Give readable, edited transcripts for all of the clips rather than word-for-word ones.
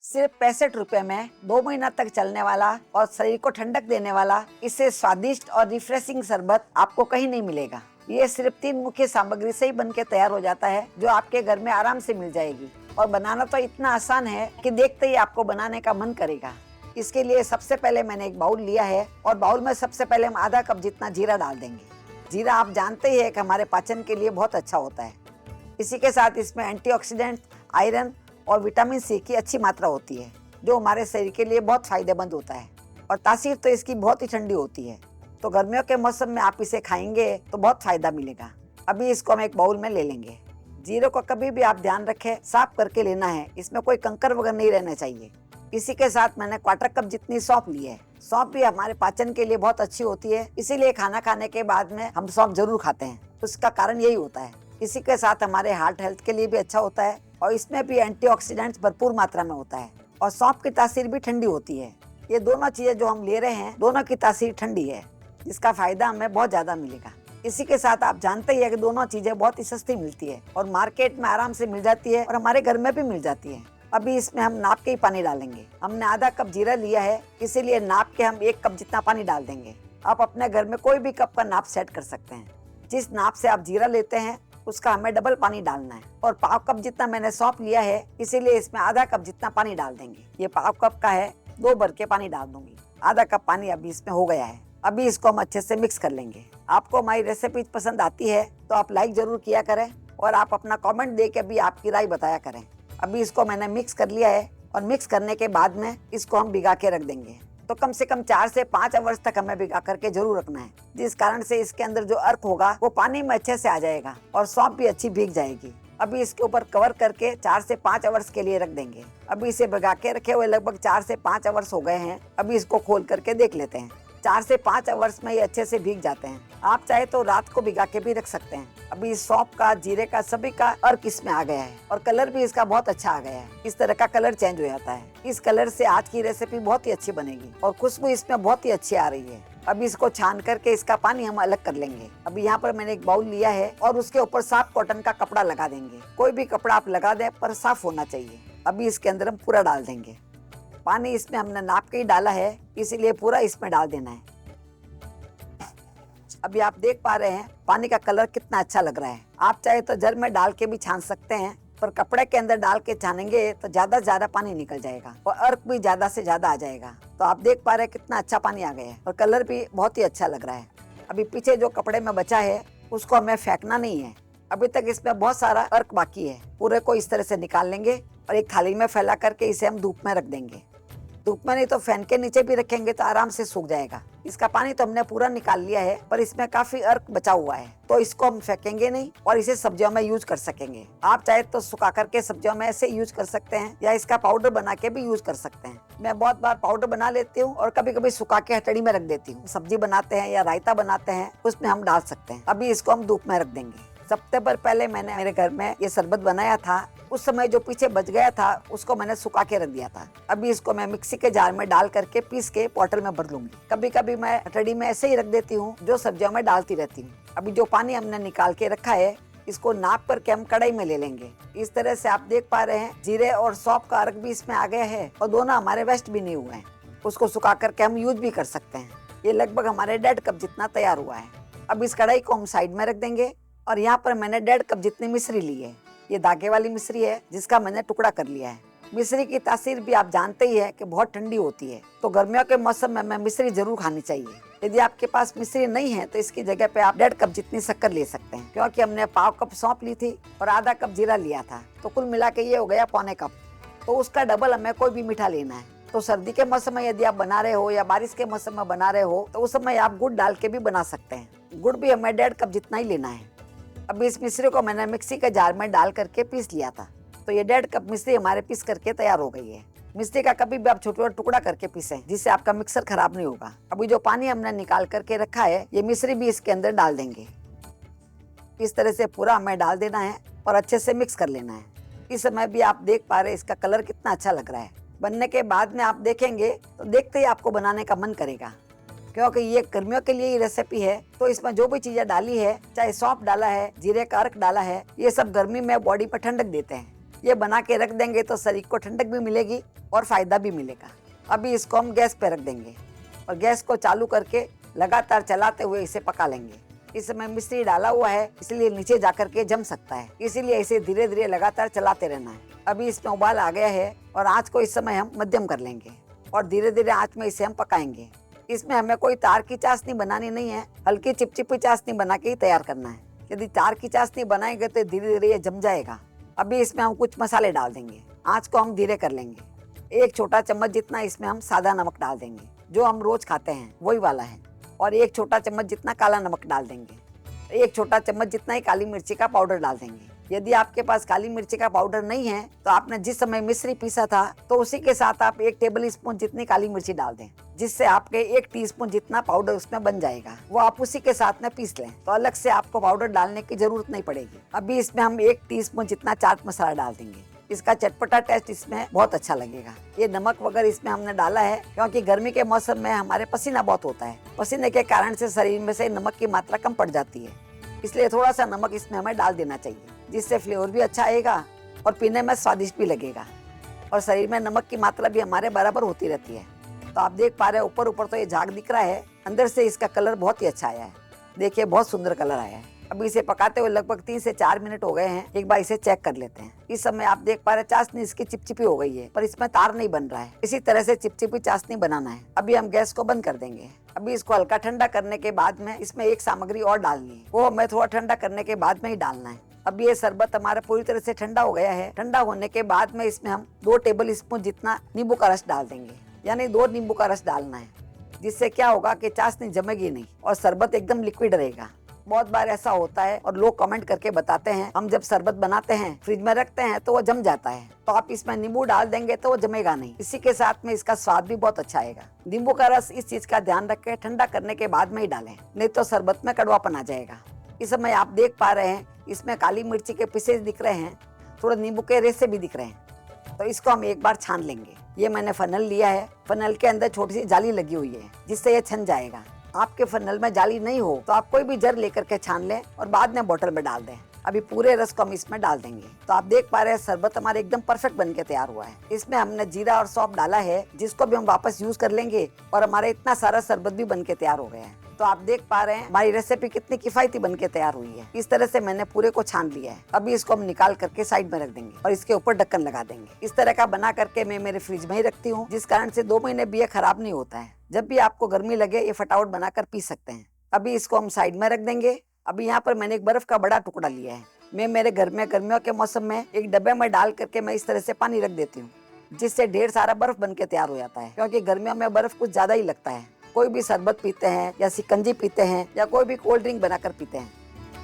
सिर्फ 65 रुपए में 2 महीना तक चलने वाला और शरीर को ठंडक देने वाला इससे स्वादिष्ट और रिफ्रेशिंग शरबत आपको कहीं नहीं मिलेगा। ये सिर्फ 3 मुख्य सामग्री से ही बनके तैयार हो जाता है, जो आपके घर में आराम से मिल जाएगी। और बनाना तो इतना आसान है कि देखते ही आपको बनाने का मन करेगा। इसके लिए सबसे पहले मैंने एक बाउल लिया है और बाउल में सबसे पहले हम आधा कप जितना जीरा डाल देंगे। जीरा आप जानते ही है कि हमारे पाचन के लिए बहुत अच्छा होता है। इसी के साथ इसमें एंटीऑक्सीडेंट, आयरन और विटामिन सी की अच्छी मात्रा होती है, जो हमारे शरीर के लिए बहुत फायदेमंद होता है। और तासीर तो इसकी बहुत ही ठंडी होती है, तो गर्मियों के मौसम में आप इसे खाएंगे तो बहुत फायदा मिलेगा। अभी इसको हम एक बाउल में ले लेंगे। जीरे को कभी भी आप ध्यान रखें, साफ करके लेना है, इसमें कोई कंकर वगैरह नहीं रहना चाहिए। इसी के साथ मैंने 1/4 कप जितनी सौंफ ली है। सौंफ भी हमारे पाचन के लिए बहुत अच्छी होती है, इसीलिए खाना खाने के बाद में हम सौंफ जरूर खाते हैं। उसका कारण यही होता है। इसी के साथ हमारे हार्ट हेल्थ के लिए भी अच्छा होता है और इसमें भी एंटीऑक्सीडेंट्स भरपूर मात्रा में होता है और सौंफ की तासीर भी ठंडी होती है। ये दोनों चीजें जो हम ले रहे हैं, दोनों की तासीर ठंडी है, जिसका फायदा हमें बहुत ज्यादा मिलेगा। इसी के साथ आप जानते ही है कि दोनों चीजें बहुत ही सस्ती मिलती है और मार्केट में आराम से मिल जाती है और हमारे घर में भी मिल जाती है। अभी इसमें हम नाप के ही पानी डालेंगे। हमने आधा कप जीरा लिया है, इसीलिए नाप के हम 1 कप जितना पानी डाल देंगे। आप अपने घर में कोई भी कप का नाप सेट कर सकते हैं। जिस नाप से आप जीरा लेते हैं उसका हमें डबल पानी डालना है। और 1/2 कप जितना मैंने सौंफ लिया है, इसीलिए इसमें आधा कप जितना पानी डाल देंगे। ये 1/2 कप का है, 2 भर के पानी डाल दूंगी। आधा कप पानी अभी इसमें हो गया है। अभी इसको हम अच्छे से मिक्स कर लेंगे। आपको हमारी रेसिपी पसंद आती है तो आप लाइक जरूर किया करें और आप अपना कमेंट दे के भी आपकी राय बताया करें। अभी इसको मैंने मिक्स कर लिया है और मिक्स करने के बाद में इसको हम भिगा के रख देंगे। तो कम से कम 4 से 5 आवर्स तक हमें भिगा करके जरूर रखना है, जिस कारण से इसके अंदर जो अर्क होगा वो पानी में अच्छे से आ जाएगा और सौंफ भी अच्छी भीग जाएगी। अभी इसके ऊपर कवर करके 4 से 5 आवर्स के लिए रख देंगे। अभी इसे भिगा के रखे हुए लगभग 4 से 5 आवर्स हो गए हैं। अभी इसको खोल करके देख लेते हैं। 4 से 5 आवर्स में ये अच्छे से भीग जाते हैं। आप चाहे तो रात को भिगा के भी रख सकते हैं। अभी सौंफ का, जीरे का, सभी का अर्क इसमें आ गया है और कलर भी इसका बहुत अच्छा आ गया है। इस तरह का कलर चेंज हो जाता है। इस कलर से आज की रेसिपी बहुत ही अच्छी बनेगी और खुशबू इसमें बहुत ही अच्छी आ रही है। अभी इसको छान करके इसका पानी हम अलग कर लेंगे। अभी यहाँ पर मैंने एक बाउल लिया है और उसके ऊपर साफ कॉटन का कपड़ा लगा देंगे। कोई भी कपड़ा आप लगा दें, पर साफ होना चाहिए। अभी इसके अंदर हम पूरा डाल देंगे। पानी इसमें हमने नाप के ही डाला है, इसीलिए पूरा इसमें डाल देना है। अभी आप देख पा रहे हैं पानी का कलर कितना अच्छा लग रहा है। आप चाहे तो जल में डाल के भी छान सकते हैं, पर कपड़े के अंदर डाल के छानेंगे तो ज्यादा से ज्यादा पानी निकल जाएगा और अर्क भी ज्यादा से ज्यादा आ जाएगा। तो आप देख पा रहे हैं कितना अच्छा पानी आ गया है और कलर भी बहुत ही अच्छा लग रहा है। अभी पीछे जो कपड़े में बचा है उसको हमें फेंकना नहीं है। अभी तक इसमें बहुत सारा अर्क बाकी है। पूरे को इस तरह से निकाल लेंगे और एक थाली में फैला करके इसे हम धूप में रख देंगे। धूप में नहीं तो फैन के नीचे भी रखेंगे तो आराम से सूख जाएगा। इसका पानी तो हमने पूरा निकाल लिया है, पर इसमें काफी अर्क बचा हुआ है, तो इसको हम फेंकेंगे नहीं और इसे सब्जियों में यूज कर सकेंगे। आप चाहे तो सुखा करके सब्जियों में ऐसे यूज कर सकते हैं या इसका पाउडर बना के भी यूज कर सकते हैं। मैं बहुत बार पाउडर बना लेती हूँ और कभी कभी सुखा के हथेली में रख देती हूँ। सब्जी बनाते हैं या रायता बनाते हैं, उसमें हम डाल सकते हैं। अभी इसको हम धूप में रख देंगे। सितंबर पहले मैंने मेरे घर में ये शरबत बनाया था। उस समय जो पीछे बच गया था उसको मैंने सुखा के रख दिया था। अभी इसको मैं मिक्सी के जार में डाल करके पीस के बॉटल में भर लूंगी। कभी कभी मैं हथेली में ऐसे ही रख देती हूँ, जो सब्जियों में डालती रहती हूँ। अभी जो पानी हमने निकाल के रखा है, इसको नाप करके हम कढ़ाई में ले लेंगे। इस तरह से आप देख पा रहे हैं जीरे और सौंफ का अर्क भी इसमें आ गया है और दोनों हमारे वेस्ट भी नहीं हुए हैं। उसको सुखा करके हम यूज भी कर सकते हैं। ये लगभग हमारे 1.5 कप जितना तैयार हुआ है। अब इस कढ़ाई को हम साइड में रख देंगे और यहाँ पर मैंने 1.5 कप जितनी मिश्री ली है। ये धागे वाली मिश्री है, जिसका मैंने टुकड़ा कर लिया है। मिश्री की तासीर भी आप जानते ही है कि बहुत ठंडी होती है, तो गर्मियों के मौसम में मिश्री जरूर खानी चाहिए। यदि आपके पास मिश्री नहीं है तो इसकी जगह पे आप 1.5 कप जितनी शक्कर ले सकते हैं, क्योंकि हमने 1/2 कप सौंफ ली थी और आधा कप जीरा लिया था, तो कुल मिला के ये हो गया 1/4 कप। तो उसका डबल हमें कोई भी मीठा लेना है। तो सर्दी के मौसम में यदि आप बना रहे हो या बारिश के मौसम में बना रहे हो तो उस समय आप गुड़ डाल के भी बना सकते हैं। गुड़ भी हमें 1.5 कप जितना ही लेना है। अभी इस मिश्री को मैंने मिक्सी के जार में डाल करके पीस लिया था, तो ये 1.5 कप मिश्री हमारे पीस करके तैयार हो गई है। मिश्री का कभी भी आप छोटा टुकड़ा करके पीसें, जिससे आपका मिक्सर खराब नहीं होगा। अभी जो पानी हमने निकाल करके रखा है, ये मिश्री भी इसके अंदर डाल देंगे। इस तरह से पूरा हमें डाल देना है और अच्छे से मिक्स कर लेना है। इस समय भी आप देख पा रहे हैं इसका कलर कितना अच्छा लग रहा है। बनने के बाद में आप देखेंगे तो देखते ही आपको बनाने का मन करेगा, क्योंकि ये गर्मियों के लिए ही रेसिपी है। तो इसमें जो भी चीजें डाली है, चाहे सौंफ डाला है, जीरे का अर्क डाला है, ये सब गर्मी में बॉडी पर ठंडक देते हैं। ये बना के रख देंगे तो शरीर को ठंडक भी मिलेगी और फायदा भी मिलेगा। अभी इसको हम गैस पे रख देंगे और गैस को चालू करके लगातार चलाते हुए इसे पका लेंगे। इस समय मिश्री डाला हुआ है इसलिए नीचे जाकर के जम सकता है, इसीलिए इसे धीरे धीरे लगातार चलाते रहना है। अभी इसमें उबाल आ गया है और आँच को इस समय हम मध्यम कर लेंगे और धीरे धीरे आँच में इसे हम पकाएंगे। इसमें हमें कोई तार की चाशनी बनानी नहीं है, हल्की चिपचिपी चाशनी बना के ही तैयार करना है। यदि तार की चाशनी बनाएंगे तो धीरे धीरे ये जम जाएगा। अभी इसमें हम कुछ मसाले डाल देंगे, आँच को हम धीरे कर लेंगे। 1 छोटा चम्मच जितना इसमें हम सादा नमक डाल देंगे, जो हम रोज खाते हैं वही वाला है, और 1 छोटा चम्मच जितना काला नमक डाल देंगे। 1 छोटा चम्मच जितना ही काली मिर्ची का पाउडर डाल देंगे। यदि आपके पास काली मिर्ची का पाउडर नहीं है तो आपने जिस समय मिश्री पीसा था तो उसी के साथ आप 1 टेबल स्पून जितनी काली मिर्ची डाल दें, जिससे आपके 1 टीस्पून जितना पाउडर उसमें बन जाएगा। वो आप उसी के साथ में पीस लें तो अलग से आपको पाउडर डालने की जरूरत नहीं पड़ेगी। अभी इसमें हम 1 टीस्पून जितना चाट मसाला डाल देंगे, इसका चटपटा टेस्ट इसमें बहुत अच्छा लगेगा। ये नमक वगैरह इसमें हमने डाला है क्योंकि गर्मी के मौसम में हमारे पसीना बहुत होता है, पसीने के कारण से शरीर में से नमक की मात्रा कम पड़ जाती है, इसलिए थोड़ा सा नमक इसमें हमें डाल देना चाहिए, जिससे फ्लेवर भी अच्छा आएगा और पीने में स्वादिष्ट भी लगेगा और शरीर में नमक की मात्रा भी हमारे बराबर होती रहती है। तो आप देख पा रहे हैं ऊपर ऊपर तो ये झाग दिख रहा है, अंदर से इसका कलर बहुत ही अच्छा आया है। देखिए बहुत सुंदर कलर आया है। अभी इसे पकाते हुए लगभग 3 से 4 मिनट हो गए हैं। एक बार इसे चेक कर लेते हैं। इस समय आप देख पा रहे हैं चाशनी इसकी चिपचिपी हो गई है, पर इसमें तार नहीं बन रहा है। इसी तरह से चिपचिपी चाशनी बनाना है। अभी हम गैस को बंद कर देंगे। अभी इसको हल्का ठंडा करने के बाद में इसमें एक सामग्री और डालनी है, वो हमें थोड़ा ठंडा करने के बाद में ही डालना है। अब ये शरबत हमारा पूरी तरह से ठंडा हो गया है। ठंडा होने के बाद में इसमें हम 2 टेबल स्पून जितना नींबू का रस डाल देंगे, यानी 2 नींबू का रस डालना है, जिससे क्या होगा कि चाशनी जमेगी नहीं और शरबत एकदम लिक्विड रहेगा। बहुत बार ऐसा होता है और लोग कमेंट करके बताते हैं, हम जब शरबत बनाते हैं फ्रिज में रखते हैं तो वो जम जाता है, तो आप इसमें नींबू डाल देंगे तो वो जमेगा नहीं। इसी के साथ में इसका स्वाद भी बहुत अच्छा आएगा। नींबू का रस इस चीज का ध्यान रखें, ठंडा करने के बाद में ही डालें, नहीं तो शरबत में कड़वापन आ जाएगा। इस समय आप देख पा रहे हैं इसमें काली मिर्ची के पीसेस दिख रहे हैं, थोड़े नींबू के रेसे भी दिख रहे हैं, तो इसको हम एक बार छान लेंगे। ये मैंने फनल लिया है, फनल के अंदर छोटी सी जाली लगी हुई है, जिससे ये छन जाएगा। आपके फनल में जाली नहीं हो तो आप कोई भी जर लेकर के छान लें और बाद में बोतल में डाल दें। अभी पूरे रस को हम इसमें डाल देंगे। तो आप देख पा रहे हैं शरबत हमारे एकदम परफेक्ट बनके तैयार हुआ है। इसमें हमने जीरा और सौंफ डाला है, जिसको भी हम वापस यूज कर लेंगे और हमारा इतना सारा शरबत भी बनके तैयार हो गया है। तो आप देख पा रहे हैं हमारी रेसिपी कितनी किफायती बनके तैयार हुई है। इस तरह से मैंने पूरे को छान लिया है। अभी इसको हम निकाल करके साइड में रख देंगे और इसके ऊपर ढक्कन लगा देंगे। इस तरह का बना करके मैं मेरे फ्रिज में ही रखती हूँ, जिस कारण से 2 महीने भी ये खराब नहीं होता है। जब भी आपको गर्मी लगे ये फटाफट बनाकर पी सकते हैं। अभी इसको हम साइड में रख देंगे। अभी यहाँ पर मैंने एक बर्फ का बड़ा टुकड़ा लिया है। मैं मेरे घर में गर्मियों के मौसम में एक डब्बे में डाल करके मैं इस तरह से पानी रख देती हूँ, जिससे ढेर सारा बर्फ बन के तैयार हो जाता है, क्योंकि गर्मियों में बर्फ कुछ ज्यादा ही लगता है। कोई भी शरबत पीते हैं या शिकंजी पीते हैं या कोई भी कोल्ड ड्रिंक बनाकर पीते हैं,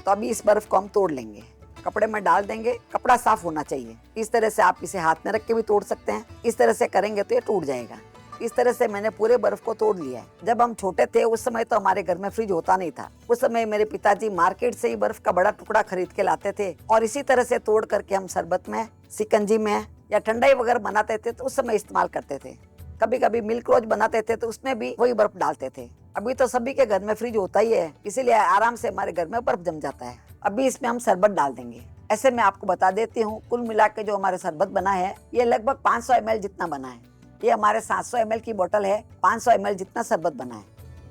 तो अभी इस बर्फ को हम तोड़ लेंगे, कपड़े में डाल देंगे। कपड़ा साफ होना चाहिए। इस तरह से आप इसे हाथ में रख के भी तोड़ सकते हैं। इस तरह से करेंगे तो ये टूट जाएगा। इस तरह से मैंने पूरे बर्फ को तोड़ लिया है। जब हम छोटे थे उस समय तो हमारे घर में फ्रिज होता नहीं था। उस समय मेरे पिताजी मार्केट से ही बर्फ का बड़ा टुकड़ा खरीद के लाते थे और इसी तरह से तोड़ करके हम शरबत में, शिकंजी में या ठंडाई वगैरह बनाते थे, तो उस समय इस्तेमाल करते थे। कभी कभी मिल्क रोज बनाते थे तो उसमें भी वही बर्फ डालते थे। अभी तो सभी के घर में फ्रिज होता ही है, इसीलिए आराम से हमारे घर में बर्फ जम जाता है। अभी इसमें हम शरबत डाल देंगे। ऐसे मैं आपको बता देती हूँ, कुल मिला के जो हमारे शरबत बना है ये लगभग 500 ml जितना बना है। ये हमारे 700 ml की बोतल है, 500 ml जितना शरबत बना है।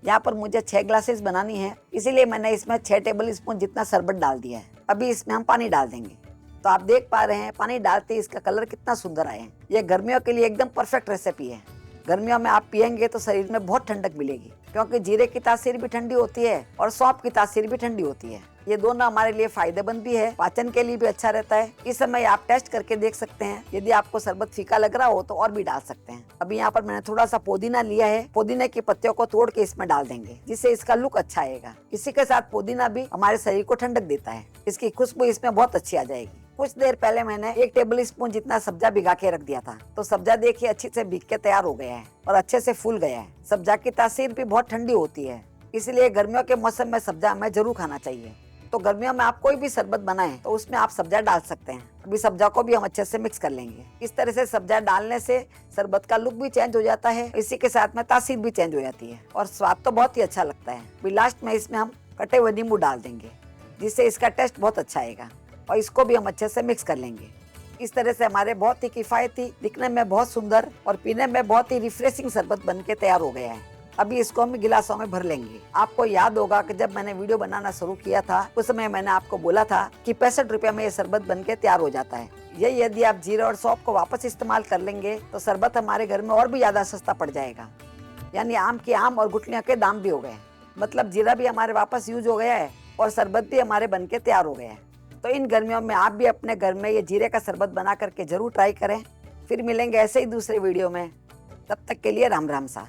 यहाँ पर मुझे 6 ग्लासेस बनानी है, इसीलिए मैंने इसमें 6 टेबल स्पून जितना शरबत डाल दिया है। अभी इसमें हम पानी डाल देंगे। तो आप देख पा रहे हैं पानी डालते ही इसका कलर कितना सुंदर आया है। ये गर्मियों के लिए एकदम परफेक्ट रेसिपी है। गर्मियों में आप पियेंगे तो शरीर में बहुत ठंडक मिलेगी, क्योंकि जीरे की तासीर भी ठंडी होती है और सौंफ की तासीर भी ठंडी होती है। ये दोनों हमारे लिए फायदेमंद भी है, पाचन के लिए भी अच्छा रहता है। इस समय आप टेस्ट करके देख सकते हैं। यदि आपको शरबत फीका लग रहा हो तो और भी डाल सकते हैं। अभी यहाँ पर मैंने थोड़ा सा पुदीना लिया है, पुदीने की पत्तियों को तोड़ के इसमें डाल देंगे, जिससे इसका लुक अच्छा आएगा। इसी के साथ पुदीना भी हमारे शरीर को ठंडक देता है, इसकी खुशबू इसमें बहुत अच्छी आ जाएगी। कुछ देर पहले मैंने 1 टेबल स्पून जितना सब्जा भिगा के रख दिया था, तो सब्जा देखिए अच्छी से भीग के तैयार हो गया है और अच्छे से फूल गया है। सब्जा की तासीर भी बहुत ठंडी होती है, इसलिए गर्मियों के मौसम में सब्जा हमें जरूर खाना चाहिए। तो गर्मियों में आप कोई भी शरबत बनाएं तो उसमें आप सब्जा डाल सकते हैं। अभी सब्जा को भी हम अच्छे से मिक्स कर लेंगे। इस तरह से सब्जा डालने से शरबत का लुक भी चेंज हो जाता है, इसी के साथ में तासीर भी चेंज हो जाती है और स्वाद तो बहुत ही अच्छा लगता है। अभी लास्ट में इसमें हम कटे हुए नींबू डाल देंगे, जिससे इसका टेस्ट बहुत अच्छा आएगा और इसको भी हम अच्छे से मिक्स कर लेंगे। इस तरह से हमारे बहुत ही किफायती, दिखने में बहुत सुंदर और पीने में बहुत ही रिफ्रेशिंग शरबत बनके तैयार हो गया है। अभी इसको हम गिलासों में भर लेंगे। आपको याद होगा कि जब मैंने वीडियो बनाना शुरू किया था उस समय मैंने आपको बोला था कि 65 रुपए में ये शरबत बनके तैयार हो जाता है। यही यदि आप जीरा और सौंफ को वापस इस्तेमाल कर लेंगे तो शरबत हमारे घर में और भी ज्यादा सस्ता पड़ जाएगा। यानी आम के आम और गुठलियों के दाम भी हो गए। मतलब जीरा भी हमारे वापस यूज हो गया है और शरबत भी हमारे बनके तैयार हो गया है। तो इन गर्मियों में आप भी अपने घर में ये जीरे का शरबत बना करके जरूर ट्राई करें। फिर मिलेंगे ऐसे ही दूसरे वीडियो में। तब तक के लिए राम राम सा।